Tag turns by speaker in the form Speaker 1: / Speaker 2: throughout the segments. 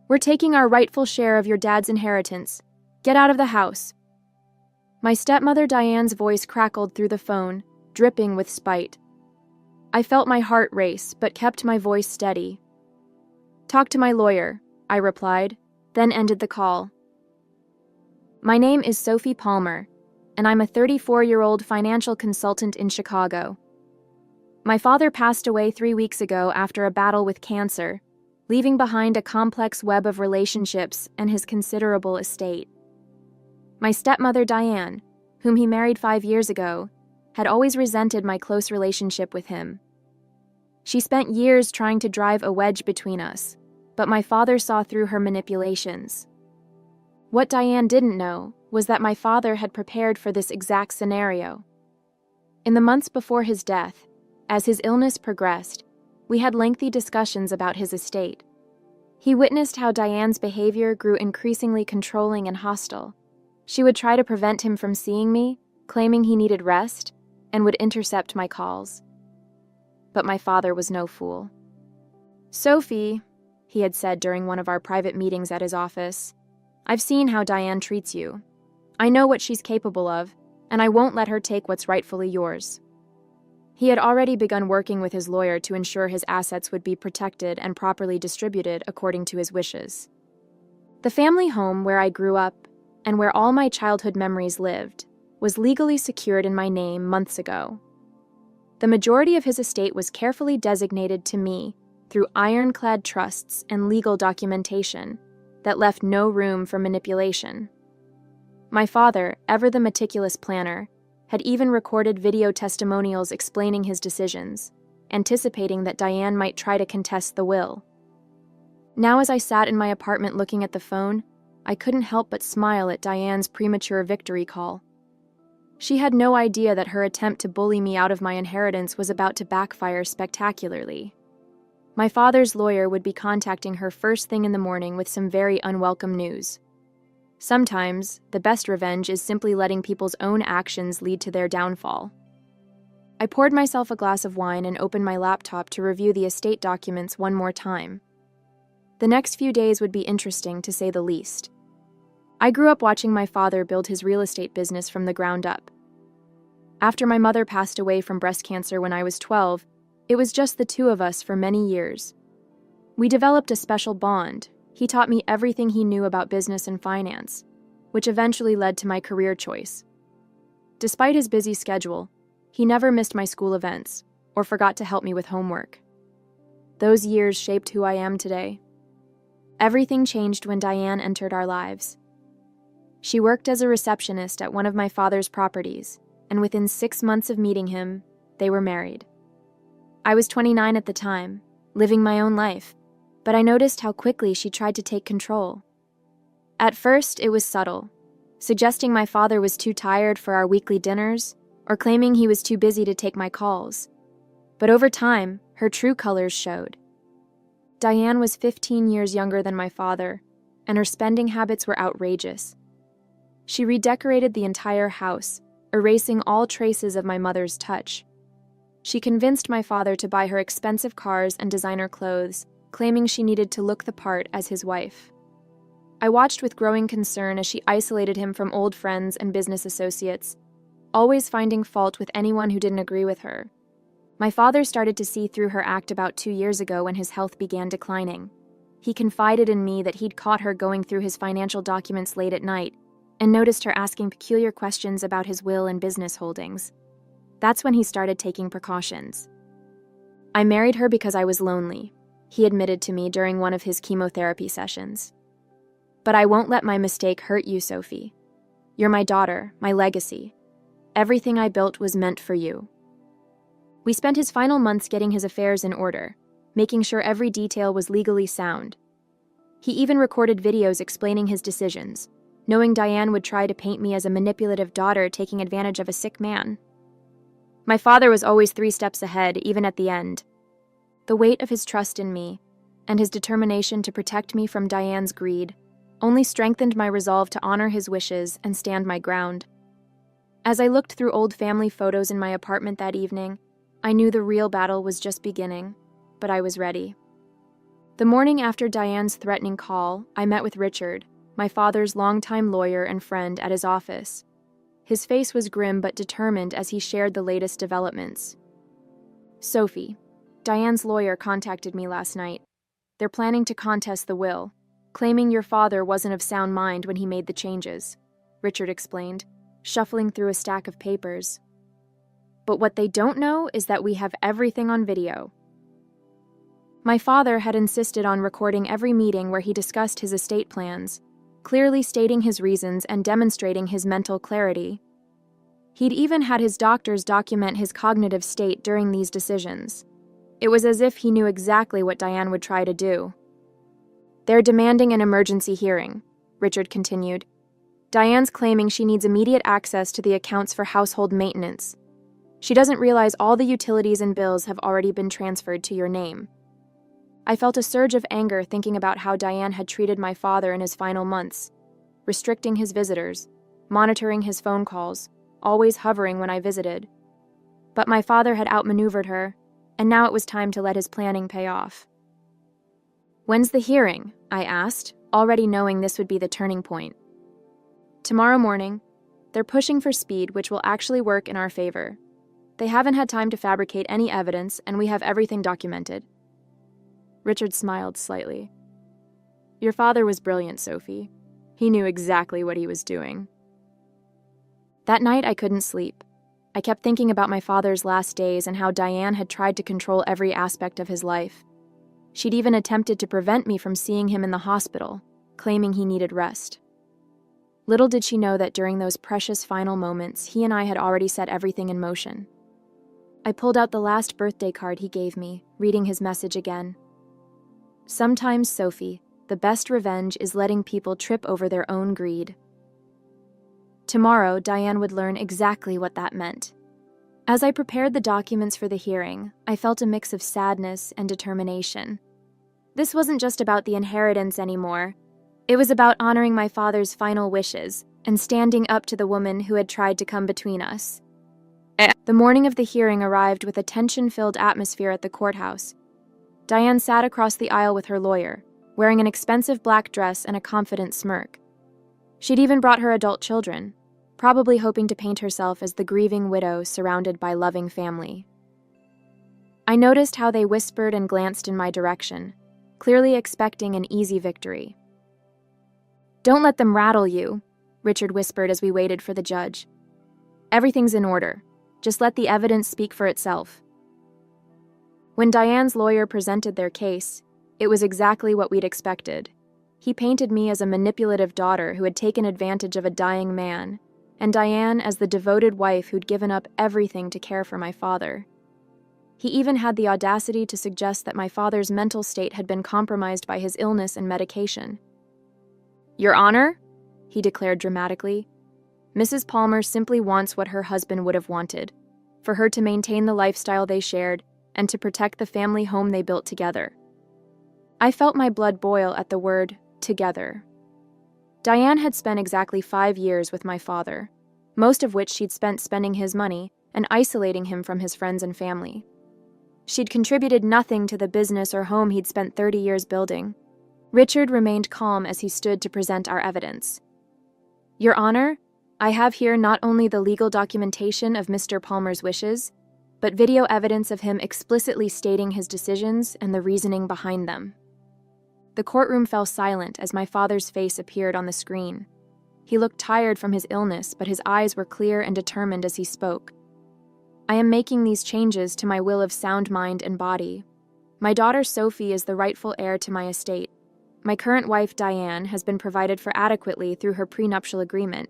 Speaker 1: We're taking our rightful share of your dad's inheritance. Get out of the house." My stepmother Diane's voice crackled through the phone, dripping with spite. I felt my heart race, but kept my voice steady. "Talk to my lawyer," I replied, then ended the call. My name is Sophie Palmer, and I'm a 34-year-old financial consultant in Chicago. My father passed away 3 weeks ago after a battle with cancer, leaving behind a complex web of relationships and his considerable estate. My stepmother Diane, whom he married 5 years ago, had always resented my close relationship with him. She spent years trying to drive a wedge between us, but my father saw through her manipulations. What Diane didn't know was that my father had prepared for this exact scenario. In the months before his death, as his illness progressed, we had lengthy discussions about his estate. He witnessed how Diane's behavior grew increasingly controlling and hostile. She would try to prevent him from seeing me, claiming he needed rest, and would intercept my calls. But my father was no fool. "Sophie," he had said during one of our private meetings at his office, "I've seen how Diane treats you. I know what she's capable of, and I won't let her take what's rightfully yours." He had already begun working with his lawyer to ensure his assets would be protected and properly distributed according to his wishes. The family home where I grew up, and where all my childhood memories lived, was legally secured in my name months ago. The majority of his estate was carefully designated to me through ironclad trusts and legal documentation that left no room for manipulation. My father, ever the meticulous planner, had even recorded video testimonials explaining his decisions, anticipating that Diane might try to contest the will. Now, as I sat in my apartment looking at the phone, I couldn't help but smile at Diane's premature victory call. She had no idea that her attempt to bully me out of my inheritance was about to backfire spectacularly. My father's lawyer would be contacting her first thing in the morning with some very unwelcome news. Sometimes, the best revenge is simply letting people's own actions lead to their downfall. I poured myself a glass of wine and opened my laptop to review the estate documents one more time. The next few days would be interesting, to say the least. I grew up watching my father build his real estate business from the ground up. After my mother passed away from breast cancer when I was 12, it was just the two of us for many years. We developed a special bond. He taught me everything he knew about business and finance, which eventually led to my career choice. Despite his busy schedule, he never missed my school events or forgot to help me with homework. Those years shaped who I am today. Everything changed when Diane entered our lives. She worked as a receptionist at one of my father's properties, and within 6 months of meeting him, they were married. I was 29 at the time, living my own life, but I noticed how quickly she tried to take control. At first, it was subtle, suggesting my father was too tired for our weekly dinners, or claiming he was too busy to take my calls. But over time, her true colors showed. Diane was 15 years younger than my father, and her spending habits were outrageous. She redecorated the entire house, erasing all traces of my mother's touch. She convinced my father to buy her expensive cars and designer clothes, claiming she needed to look the part as his wife. I watched with growing concern as she isolated him from old friends and business associates, always finding fault with anyone who didn't agree with her. My father started to see through her act about 2 years ago when his health began declining. He confided in me that he'd caught her going through his financial documents late at night and noticed her asking peculiar questions about his will and business holdings. That's when he started taking precautions. "I married her because I was lonely," he admitted to me during one of his chemotherapy sessions. "But I won't let my mistake hurt you, Sophie. You're my daughter, my legacy. Everything I built was meant for you." We spent his final months getting his affairs in order, making sure every detail was legally sound. He even recorded videos explaining his decisions, knowing Diane would try to paint me as a manipulative daughter taking advantage of a sick man. My father was always 3 steps ahead, even at the end. The weight of his trust in me, and his determination to protect me from Diane's greed, only strengthened my resolve to honor his wishes and stand my ground. As I looked through old family photos in my apartment that evening, I knew the real battle was just beginning, but I was ready. The morning after Diane's threatening call, I met with Richard, my father's longtime lawyer and friend, at his office. His face was grim but determined as he shared the latest developments. "Sophie, Diane's lawyer contacted me last night. They're planning to contest the will, claiming your father wasn't of sound mind when he made the changes," Richard explained, shuffling through a stack of papers. "But what they don't know is that we have everything on video." My father had insisted on recording every meeting where he discussed his estate plans, clearly stating his reasons and demonstrating his mental clarity. He'd even had his doctors document his cognitive state during these decisions. It was as if he knew exactly what Diane would try to do. "They're demanding an emergency hearing," Richard continued. "Diane's claiming she needs immediate access to the accounts for household maintenance. She doesn't realize all the utilities and bills have already been transferred to your name." I felt a surge of anger thinking about how Diane had treated my father in his final months, restricting his visitors, monitoring his phone calls, always hovering when I visited. But my father had outmaneuvered her, and now it was time to let his planning pay off. "When's the hearing?" I asked, already knowing this would be the turning point. "Tomorrow morning. They're pushing for speed, which will actually work in our favor. They haven't had time to fabricate any evidence, and we have everything documented." Richard smiled slightly. "Your father was brilliant, Sophie. He knew exactly what he was doing." That night I couldn't sleep. I kept thinking about my father's last days and how Diane had tried to control every aspect of his life. She'd even attempted to prevent me from seeing him in the hospital, claiming he needed rest. Little did she know that during those precious final moments, he and I had already set everything in motion. I pulled out the last birthday card he gave me, reading his message again. "Sometimes, Sophie, the best revenge is letting people trip over their own greed." Tomorrow, Diane would learn exactly what that meant. As I prepared the documents for the hearing, I felt a mix of sadness and determination. This wasn't just about the inheritance anymore. It was about honoring my father's final wishes and standing up to the woman who had tried to come between us. The morning of the hearing arrived with a tension-filled atmosphere at the courthouse. Diane sat across the aisle with her lawyer, wearing an expensive black dress and a confident smirk. She'd even brought her adult children, probably hoping to paint herself as the grieving widow surrounded by loving family. I noticed how they whispered and glanced in my direction, clearly expecting an easy victory. "Don't let them rattle you," Richard whispered as we waited for the judge. "Everything's in order. Just let the evidence speak for itself." When Diane's lawyer presented their case, it was exactly what we'd expected. He painted me as a manipulative daughter who had taken advantage of a dying man, and Diane as the devoted wife who'd given up everything to care for my father. He even had the audacity to suggest that my father's mental state had been compromised by his illness and medication. "Your Honor," he declared dramatically, "Mrs. Palmer simply wants what her husband would have wanted, for her to maintain the lifestyle they shared and to protect the family home they built together." I felt my blood boil at the word "together." Diane had spent exactly 5 years with my father, most of which she'd spent spending his money and isolating him from his friends and family. She'd contributed nothing to the business or home he'd spent 30 years building. Richard remained calm as he stood to present our evidence. "Your Honor, I have here not only the legal documentation of Mr. Palmer's wishes, but video evidence of him explicitly stating his decisions and the reasoning behind them." The courtroom fell silent as my father's face appeared on the screen. He looked tired from his illness, but his eyes were clear and determined as he spoke. "I am making these changes to my will of sound mind and body. My daughter Sophie is the rightful heir to my estate. My current wife Diane has been provided for adequately through her prenuptial agreement,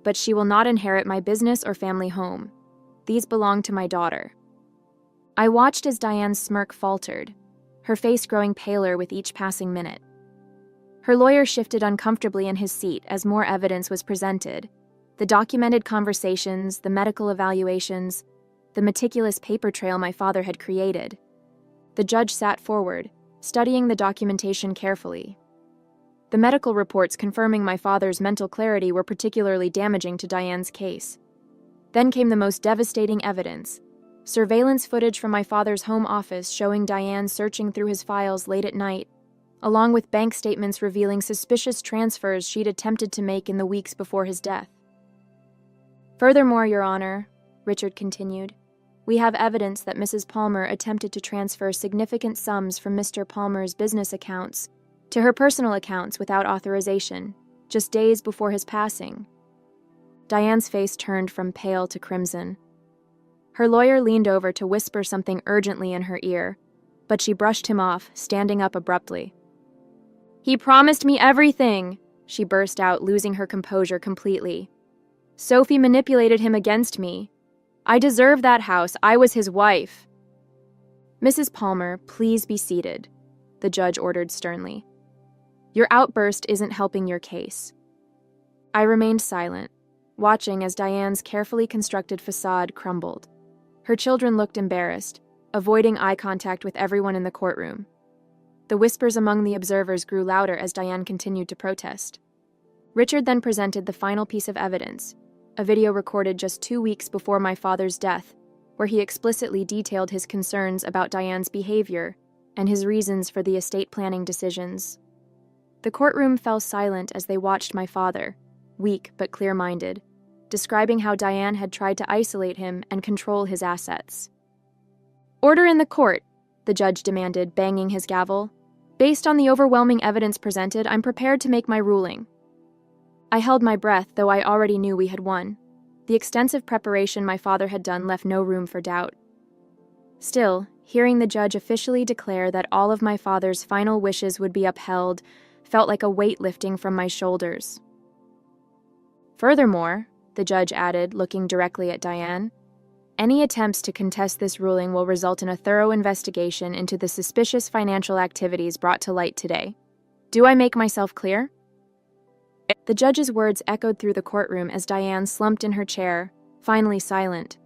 Speaker 1: but she will not inherit my business or family home. These belong to my daughter." I watched as Diane's smirk faltered, her face growing paler with each passing minute. Her lawyer shifted uncomfortably in his seat as more evidence was presented. The documented conversations, the medical evaluations, the meticulous paper trail my father had created. The judge sat forward, studying the documentation carefully. The medical reports confirming my father's mental clarity were particularly damaging to Diane's case. Then came the most devastating evidence: surveillance footage from my father's home office showing Diane searching through his files late at night, along with bank statements revealing suspicious transfers she'd attempted to make in the weeks before his death. Furthermore, Your Honor, Richard continued, we have evidence that Mrs. Palmer attempted to transfer significant sums from Mr. Palmer's business accounts to her personal accounts without authorization, just days before his passing. Diane's face turned from pale to crimson. Her lawyer leaned over to whisper something urgently in her ear, but she brushed him off, standing up abruptly. He promised me everything, she burst out, losing her composure completely. Sophie manipulated him against me. I deserve that house. I was his wife. Mrs. Palmer, please be seated, the judge ordered sternly. Your outburst isn't helping your case. I remained silent, watching as Diane's carefully constructed facade crumbled. Her children looked embarrassed, avoiding eye contact with everyone in the courtroom. The whispers among the observers grew louder as Diane continued to protest. Richard then presented the final piece of evidence, a video recorded just 2 weeks before my father's death, where he explicitly detailed his concerns about Diane's behavior and his reasons for the estate planning decisions. The courtroom fell silent as they watched my father, weak but clear-minded, describing how Diane had tried to isolate him and control his assets. Order in the court, the judge demanded, banging his gavel. Based on the overwhelming evidence presented, I'm prepared to make my ruling. I held my breath, though I already knew we had won. The extensive preparation my father had done left no room for doubt. Still, hearing the judge officially declare that all of my father's final wishes would be upheld felt like a weight lifting from my shoulders. Furthermore, the judge added, looking directly at Diane, any attempts to contest this ruling will result in a thorough investigation into the suspicious financial activities brought to light today. Do I make myself clear? The judge's words echoed through the courtroom as Diane slumped in her chair, finally silent.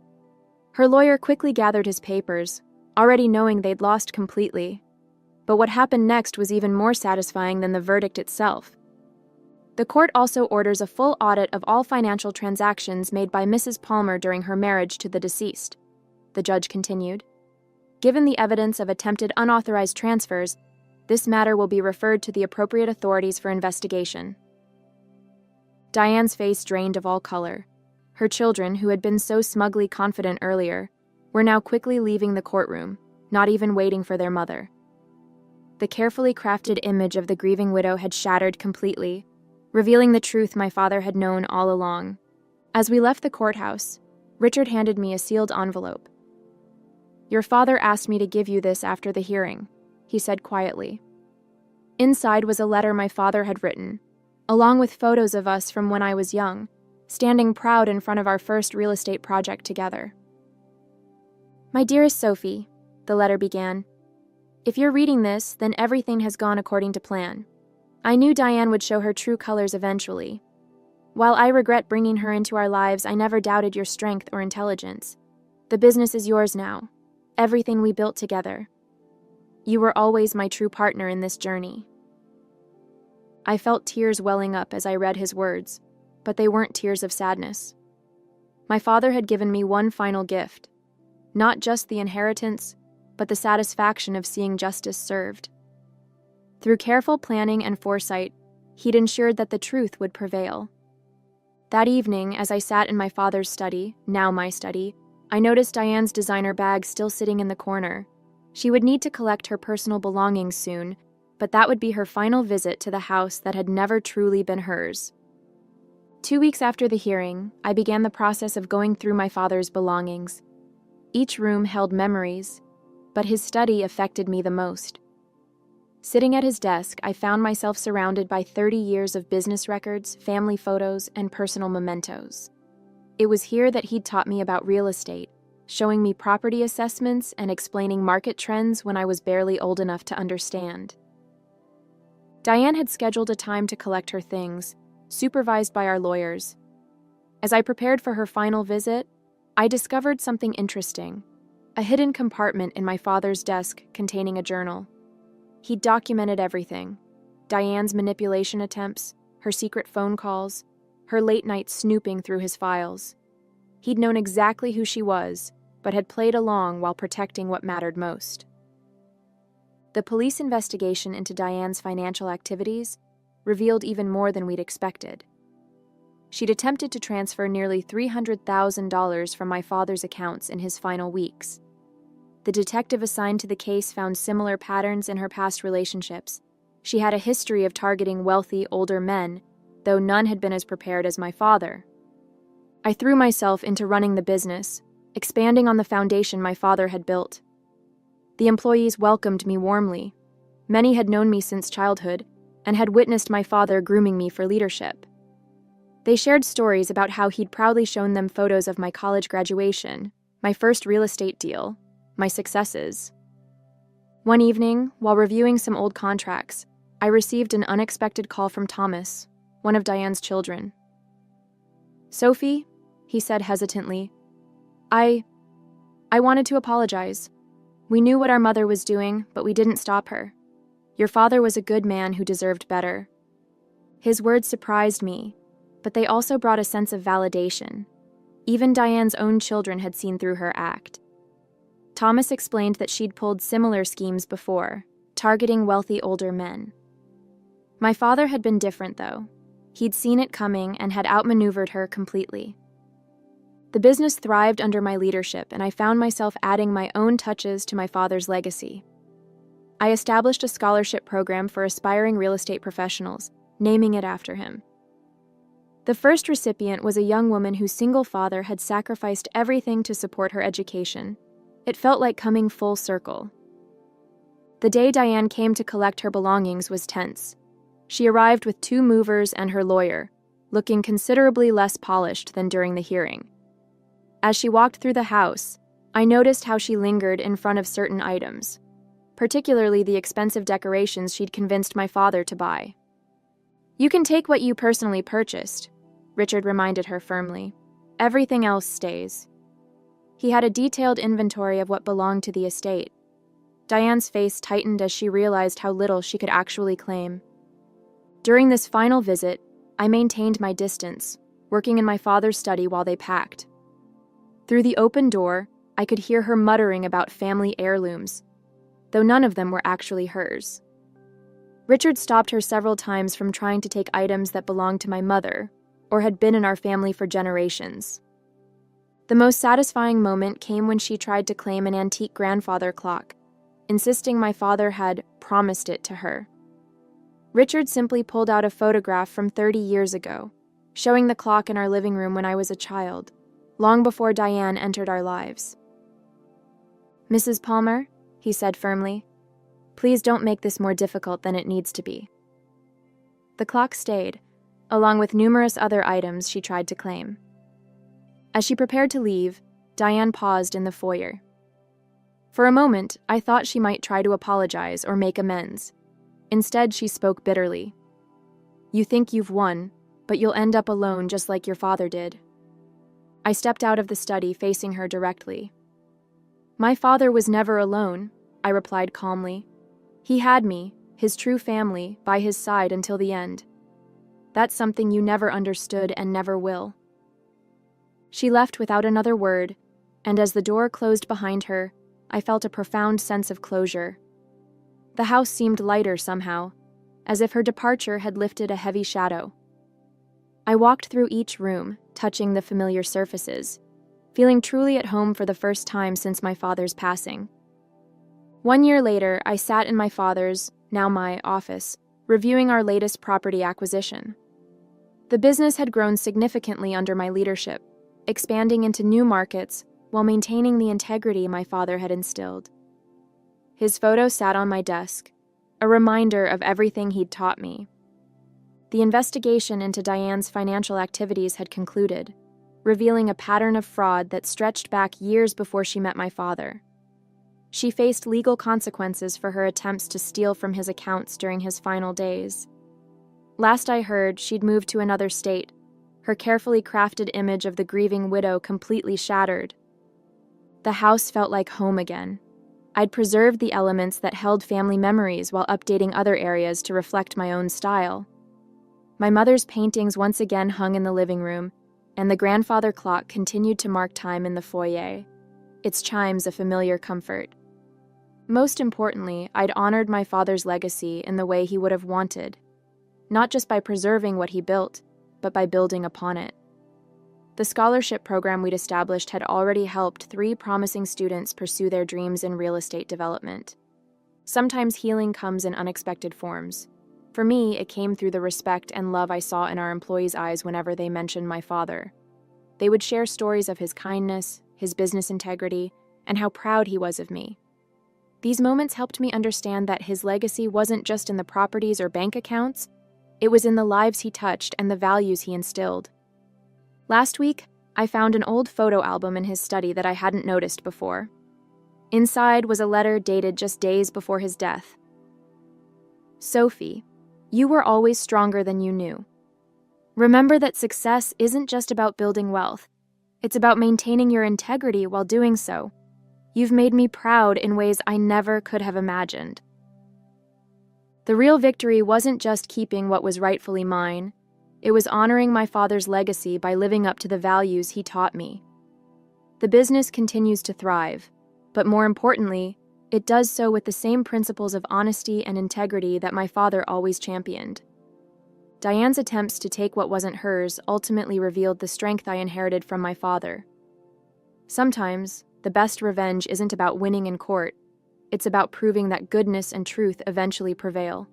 Speaker 1: Her lawyer quickly gathered his papers, already knowing they'd lost completely. But what happened next was even more satisfying than the verdict itself. The court also orders a full audit of all financial transactions made by Mrs. Palmer during her marriage to the deceased, the judge continued. Given the evidence of attempted unauthorized transfers, this matter will be referred to the appropriate authorities for investigation. Diane's face drained of all color. Her children, who had been so smugly confident earlier, were now quickly leaving the courtroom, not even waiting for their mother. The carefully crafted image of the grieving widow had shattered completely, revealing the truth my father had known all along. As we left the courthouse, Richard handed me a sealed envelope. Your father asked me to give you this after the hearing, he said quietly. Inside was a letter my father had written, along with photos of us from when I was young, standing proud in front of our first real estate project together. My dearest Sophie, the letter began, if you're reading this, then everything has gone according to plan. I knew Diane would show her true colors eventually. While I regret bringing her into our lives, I never doubted your strength or intelligence. The business is yours now. Everything we built together. You were always my true partner in this journey. I felt tears welling up as I read his words, but they weren't tears of sadness. My father had given me one final gift, not just the inheritance, but the satisfaction of seeing justice served. Through careful planning and foresight, he'd ensured that the truth would prevail. That evening, as I sat in my father's study, now my study, I noticed Diane's designer bag still sitting in the corner. She would need to collect her personal belongings soon, but that would be her final visit to the house that had never truly been hers. 2 weeks after the hearing, I began the process of going through my father's belongings. Each room held memories, but his study affected me the most. Sitting at his desk, I found myself surrounded by 30 years of business records, family photos, and personal mementos. It was here that he'd taught me about real estate, showing me property assessments and explaining market trends when I was barely old enough to understand. Diane had scheduled a time to collect her things, supervised by our lawyers. As I prepared for her final visit, I discovered something interesting, a hidden compartment in my father's desk containing a journal. He'd documented everything, Diane's manipulation attempts, her secret phone calls, her late night snooping through his files. He'd known exactly who she was, but had played along while protecting what mattered most. The police investigation into Diane's financial activities revealed even more than we'd expected. She'd attempted to transfer nearly $300,000 from my father's accounts in his final weeks. The detective assigned to the case found similar patterns in her past relationships. She had a history of targeting wealthy, older men, though none had been as prepared as my father. I threw myself into running the business, expanding on the foundation my father had built. The employees welcomed me warmly. Many had known me since childhood and had witnessed my father grooming me for leadership. They shared stories about how he'd proudly shown them photos of my college graduation, my first real estate deal, my successes. One evening, while reviewing some old contracts, I received an unexpected call from Thomas, one of Diane's children. "Sophie," he said hesitantly, I wanted to apologize. We knew what our mother was doing, but we didn't stop her. Your father was a good man who deserved better." His words surprised me, but they also brought a sense of validation. Even Diane's own children had seen through her act. Thomas explained that she'd pulled similar schemes before, targeting wealthy older men. My father had been different, though. He'd seen it coming and had outmaneuvered her completely. The business thrived under my leadership, and I found myself adding my own touches to my father's legacy. I established a scholarship program for aspiring real estate professionals, naming it after him. The first recipient was a young woman whose single father had sacrificed everything to support her education. It felt like coming full circle. The day Diane came to collect her belongings was tense. She arrived with 2 movers and her lawyer, looking considerably less polished than during the hearing. As she walked through the house, I noticed how she lingered in front of certain items, particularly the expensive decorations she'd convinced my father to buy. "You can take what you personally purchased," Richard reminded her firmly. "Everything else stays." He had a detailed inventory of what belonged to the estate. Diane's face tightened as she realized how little she could actually claim. During this final visit, I maintained my distance, working in my father's study while they packed. Through the open door, I could hear her muttering about family heirlooms, though none of them were actually hers. Richard stopped her several times from trying to take items that belonged to my mother or had been in our family for generations. The most satisfying moment came when she tried to claim an antique grandfather clock, insisting my father had promised it to her. Richard simply pulled out a photograph from 30 years ago, showing the clock in our living room when I was a child, long before Diane entered our lives. "Mrs. Palmer," he said firmly, "please don't make this more difficult than it needs to be." The clock stayed, along with numerous other items she tried to claim. As she prepared to leave, Diane paused in the foyer. For a moment, I thought she might try to apologize or make amends. Instead, she spoke bitterly. "You think you've won, but you'll end up alone just like your father did." I stepped out of the study, facing her directly. "My father was never alone," I replied calmly. "He had me, his true family, by his side until the end. That's something you never understood and never will." She left without another word, and as the door closed behind her, I felt a profound sense of closure. The house seemed lighter somehow, as if her departure had lifted a heavy shadow. I walked through each room, touching the familiar surfaces, feeling truly at home for the first time since my father's passing. 1 year later, I sat in my father's, now my, office, reviewing our latest property acquisition. The business had grown significantly under my leadership, expanding into new markets while maintaining the integrity my father had instilled. His photo sat on my desk, a reminder of everything he'd taught me. The investigation into Diane's financial activities had concluded, revealing a pattern of fraud that stretched back years before she met my father. She faced legal consequences for her attempts to steal from his accounts during his final days. Last I heard, she'd moved to another state, her carefully crafted image of the grieving widow completely shattered. The house felt like home again. I'd preserved the elements that held family memories while updating other areas to reflect my own style. My mother's paintings once again hung in the living room, and the grandfather clock continued to mark time in the foyer, its chimes a familiar comfort. Most importantly, I'd honored my father's legacy in the way he would have wanted, not just by preserving what he built, but by building upon it. The scholarship program we'd established had already helped 3 promising students pursue their dreams in real estate development. Sometimes healing comes in unexpected forms. For me, it came through the respect and love I saw in our employees' eyes whenever they mentioned my father. They would share stories of his kindness, his business integrity, and how proud he was of me. These moments helped me understand that his legacy wasn't just in the properties or bank accounts, it was in the lives he touched and the values he instilled. Last week, I found an old photo album in his study that I hadn't noticed before. Inside was a letter dated just days before his death. Sophie, you were always stronger than you knew. Remember that success isn't just about building wealth. It's about maintaining your integrity while doing so. You've made me proud in ways I never could have imagined. The real victory wasn't just keeping what was rightfully mine. It was honoring my father's legacy by living up to the values he taught me. The business continues to thrive, but more importantly, it does so with the same principles of honesty and integrity that my father always championed. Diane's attempts to take what wasn't hers ultimately revealed the strength I inherited from my father. Sometimes, the best revenge isn't about winning in court. It's about proving that goodness and truth eventually prevail.